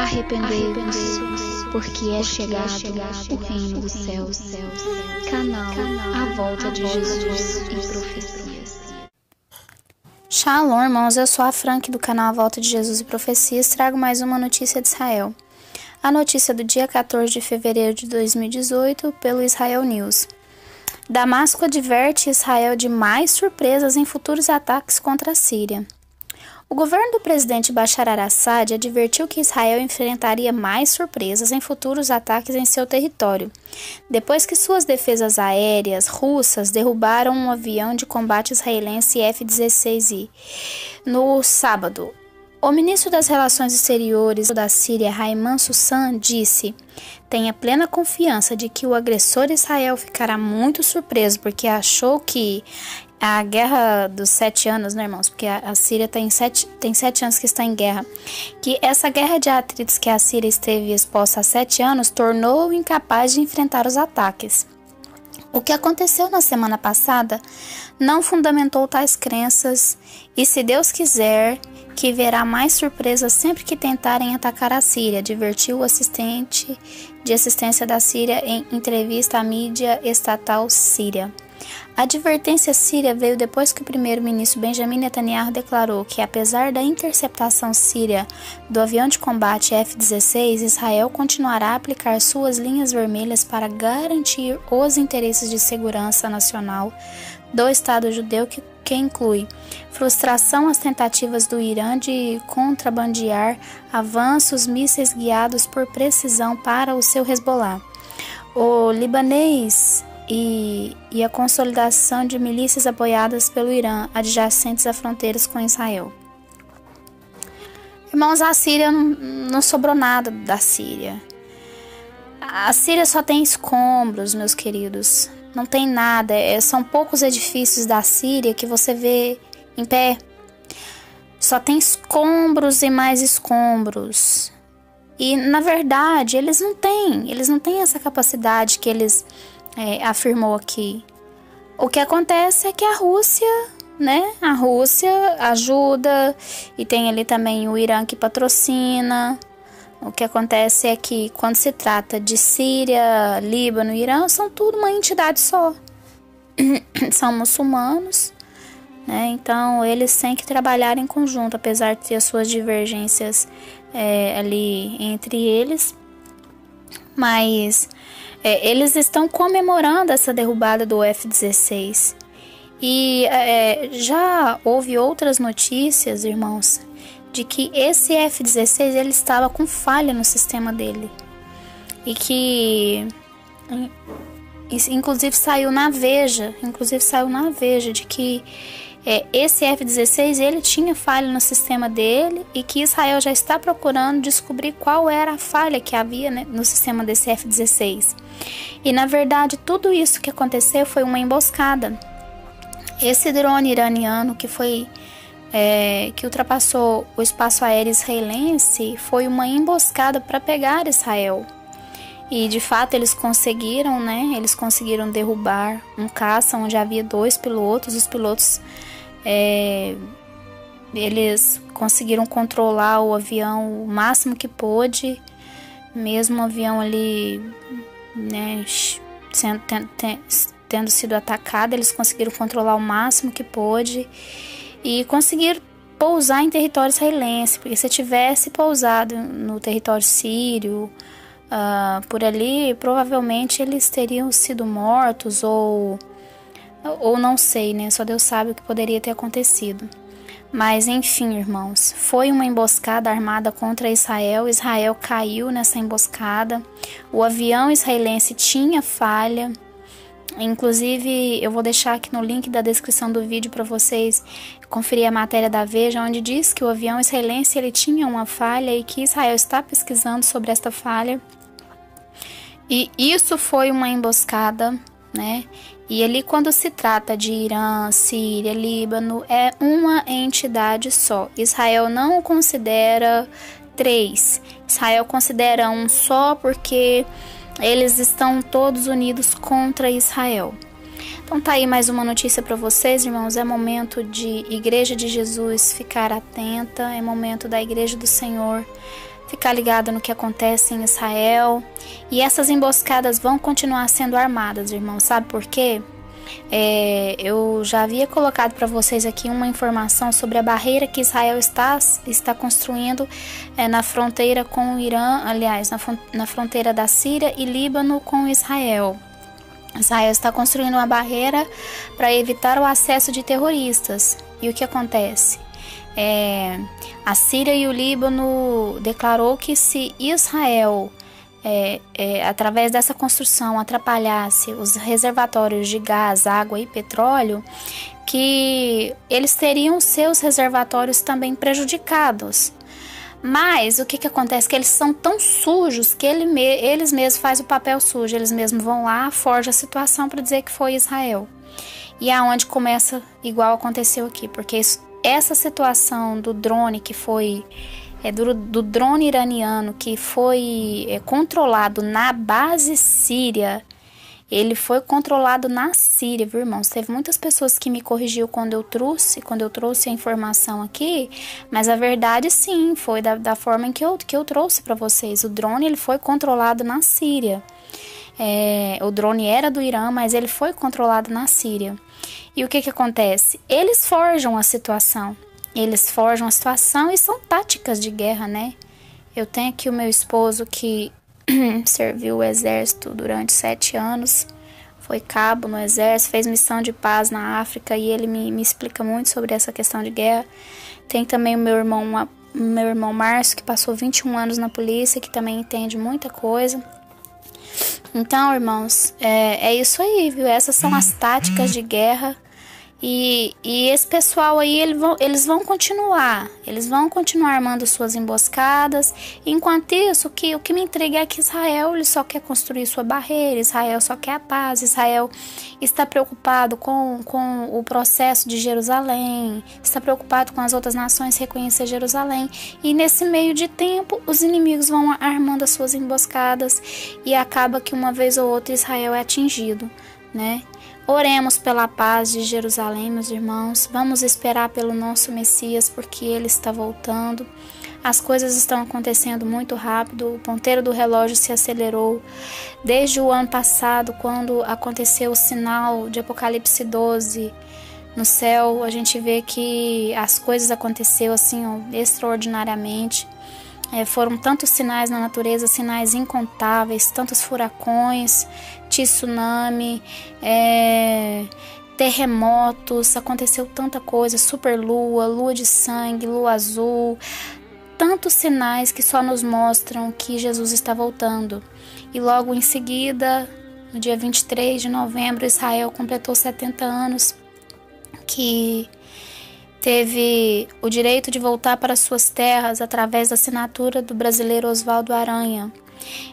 Arrependei-vos, porque é chegado o reino dos céus. Canal A Volta de Jesus e Profecias. Shalom, irmãos, eu sou a Frank do canal A Volta de Jesus e Profecias. Trago mais uma notícia de Israel. A notícia do dia 14 de fevereiro de 2018 pelo Israel News. Damasco adverte Israel de mais surpresas em futuros ataques contra a Síria. O governo do presidente Bashar al-Assad advertiu que Israel enfrentaria mais surpresas em futuros ataques em seu território, depois que suas defesas aéreas russas derrubaram um avião de combate israelense F-16I no sábado. O ministro das Relações Exteriores da Síria, Ayman Sussan, disse: "Tenha plena confiança de que o agressor Israel ficará muito surpreso, porque achou que a guerra dos 7 anos, né, irmãos? Porque a Síria tem 7 anos que está em guerra. Que essa guerra de atritos que a Síria esteve exposta há 7 anos tornou-o incapaz de enfrentar os ataques. O que aconteceu na semana passada não fundamentou tais crenças e, se Deus quiser, que verá mais surpresas sempre que tentarem atacar a Síria", advertiu o assistente de assistência da Síria em entrevista à mídia estatal síria. A advertência síria veio depois que o primeiro-ministro Benjamin Netanyahu declarou que, apesar da interceptação síria do avião de combate F-16, Israel continuará a aplicar suas linhas vermelhas para garantir os interesses de segurança nacional do Estado judeu, que inclui frustração às tentativas do Irã de contrabandear avanços mísseis guiados por precisão para o seu Hezbollah, o libanês e a consolidação de milícias apoiadas pelo Irã adjacentes a fronteiras com Israel. Irmãos, a Síria não sobrou nada da Síria. A Síria só tem escombros, meus queridos. Não tem nada. São poucos edifícios da Síria que você vê em pé. Só tem escombros e mais escombros. E, na verdade, eles não têm essa capacidade que eles afirmou aqui. O que acontece é que a Rússia ajuda, e tem ali também o Irã que patrocina. O que acontece é que quando se trata de Síria, Líbano e Irã, são tudo uma entidade só. São muçulmanos, né? Então eles têm que trabalhar em conjunto, apesar de ter as suas divergências ali entre eles. Mas eles estão comemorando essa derrubada do F-16. E já houve outras notícias, irmãos, de que esse F-16 ele estava com falha no sistema dele. E que inclusive saiu na Veja de que esse F-16 ele tinha falha no sistema dele e que Israel já está procurando descobrir qual era a falha que havia, né, no sistema desse F-16. E na verdade tudo isso que aconteceu foi uma emboscada. Esse drone iraniano que ultrapassou o espaço aéreo israelense foi uma emboscada para pegar Israel. E de fato eles conseguiram derrubar um caça onde havia 2 pilotos. Os pilotos eles conseguiram controlar o avião o máximo que pôde, mesmo o avião ali, né, tendo sido atacado, eles conseguiram controlar o máximo que pôde e conseguiram pousar em território israelense, porque se tivesse pousado no território sírio, por ali, provavelmente eles teriam sido mortos ou não sei, né? Só Deus sabe o que poderia ter acontecido. Mas enfim, irmãos, foi uma emboscada armada contra Israel. Israel caiu nessa emboscada. O avião israelense tinha falha. Inclusive, eu vou deixar aqui no link da descrição do vídeo para vocês conferir a matéria da Veja, onde diz que o avião israelense ele tinha uma falha e que Israel está pesquisando sobre esta falha. E isso foi uma emboscada, né? E ali, quando se trata de Irã, Síria, Líbano, é uma entidade só. Israel não considera 3. Israel considera um só porque eles estão todos unidos contra Israel. Então tá aí mais uma notícia para vocês, irmãos. É momento de Igreja de Jesus ficar atenta, é momento da Igreja do Senhor ficar ligado no que acontece em Israel. E essas emboscadas vão continuar sendo armadas, irmãos. Sabe por quê? Eu já havia colocado para vocês aqui uma informação sobre a barreira que Israel está construindo na fronteira com o Irã, aliás, na fronteira da Síria e Líbano com Israel. Israel está construindo uma barreira para evitar o acesso de terroristas. E o que acontece? A Síria e o Líbano declarou que se Israel através dessa construção atrapalhasse os reservatórios de gás, água e petróleo, que eles teriam seus reservatórios também prejudicados. Mas o que acontece? Que eles são tão sujos que eles mesmos fazem o papel sujo, eles mesmos vão lá, forjam a situação para dizer que foi Israel. E é onde começa, igual aconteceu aqui, porque essa situação do drone que foi... do drone iraniano que foi controlado na base síria, ele foi controlado na Síria, viu, irmãos? Teve muitas pessoas que me corrigiu quando eu trouxe a informação aqui, mas a verdade sim, foi da forma em que eu trouxe para vocês. O drone ele foi controlado na Síria. O drone era do Irã, mas ele foi controlado na Síria. E o que acontece? Eles forjam a situação. Eles forjam a situação e são táticas de guerra, né? Eu tenho aqui o meu esposo que serviu o exército durante 7 anos, foi cabo no exército, fez missão de paz na África e ele me explica muito sobre essa questão de guerra. Tem também o meu irmão Márcio, que passou 21 anos na polícia, que também entende muita coisa. Então, irmãos, é isso aí, viu? Essas são as táticas de guerra. E esse pessoal aí, eles vão continuar armando suas emboscadas. Enquanto isso, o que me intriga é que Israel ele só quer construir sua barreira, Israel só quer a paz, Israel está preocupado com o processo de Jerusalém, está preocupado com as outras nações reconhecer Jerusalém. E nesse meio de tempo, os inimigos vão armando as suas emboscadas e acaba que uma vez ou outra Israel é atingido, né? Oremos pela paz de Jerusalém, meus irmãos. Vamos esperar pelo nosso Messias, porque ele está voltando. As coisas estão acontecendo muito rápido. O ponteiro do relógio se acelerou. Desde o ano passado, quando aconteceu o sinal de Apocalipse 12 no céu, a gente vê que as coisas aconteceram assim, extraordinariamente. Foram tantos sinais na natureza, sinais incontáveis, tantos furacões, tsunami, terremotos, aconteceu tanta coisa, superlua, lua de sangue, lua azul, tantos sinais que só nos mostram que Jesus está voltando. E logo em seguida, no dia 23 de novembro, Israel completou 70 anos, que teve o direito de voltar para suas terras através da assinatura do brasileiro Oswaldo Aranha.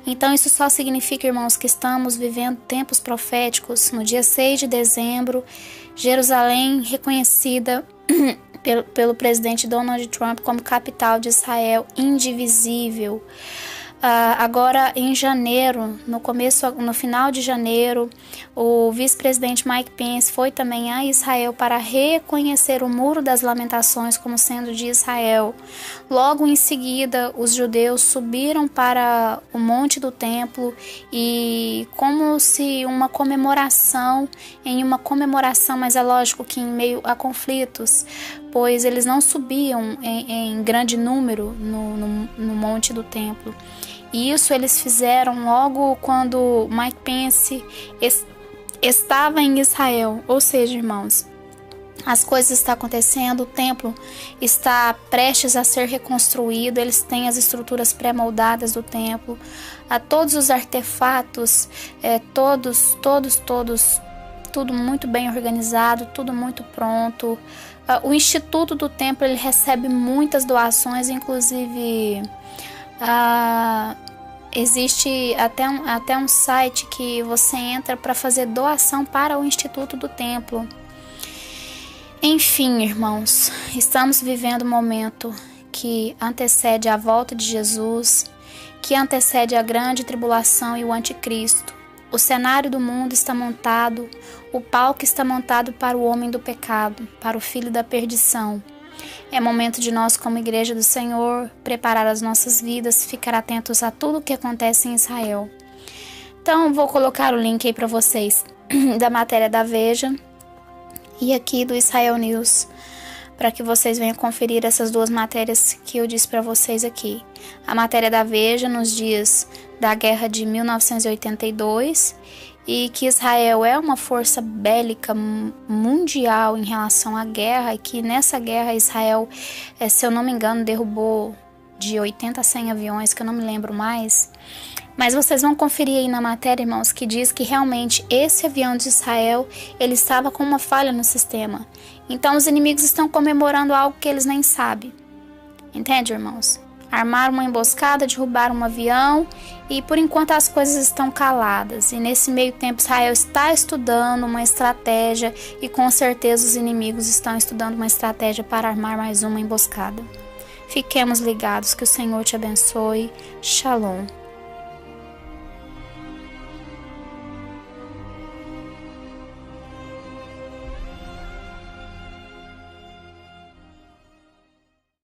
Então isso só significa, irmãos, que estamos vivendo tempos proféticos. No dia 6 de dezembro, Jerusalém reconhecida pelo presidente Donald Trump como capital de Israel indivisível. Agora em janeiro, no final de janeiro, o vice-presidente Mike Pence foi também a Israel para reconhecer o Muro das Lamentações como sendo de Israel. Logo em seguida, os judeus subiram para o Monte do Templo e como se uma comemoração, mas é lógico que em meio a conflitos, pois eles não subiam em grande número no Monte do Templo. E isso eles fizeram logo quando Mike Pence estava em Israel. Ou seja, irmãos, as coisas estão acontecendo, o templo está prestes a ser reconstruído, eles têm as estruturas pré-moldadas do templo, todos os artefatos, tudo muito bem organizado, tudo muito pronto. O Instituto do Templo ele recebe muitas doações, inclusive existe até um site que você entra para fazer doação para o Instituto do Templo. Enfim, irmãos, estamos vivendo um momento que antecede a volta de Jesus, que antecede a grande tribulação e o anticristo. O cenário do mundo está montado, o palco está montado para o homem do pecado, para o filho da perdição. É momento de nós, como Igreja do Senhor, preparar as nossas vidas, ficar atentos a tudo o que acontece em Israel. Então, vou colocar o link aí para vocês da matéria da Veja e aqui do Israel News, para que vocês venham conferir essas duas matérias que eu disse para vocês aqui. A matéria da Veja nos dias da guerra de 1982 e que Israel é uma força bélica mundial em relação à guerra e que nessa guerra Israel, se eu não me engano, derrubou de 80 a 100 aviões, que eu não me lembro mais. Mas vocês vão conferir aí na matéria, irmãos, que diz que realmente esse avião de Israel, ele estava com uma falha no sistema. Então os inimigos estão comemorando algo que eles nem sabem. Entende, irmãos? Armaram uma emboscada, derrubaram um avião e por enquanto as coisas estão caladas. E nesse meio tempo Israel está estudando uma estratégia e com certeza os inimigos estão estudando uma estratégia para armar mais uma emboscada. Fiquemos ligados, que o Senhor te abençoe. Shalom.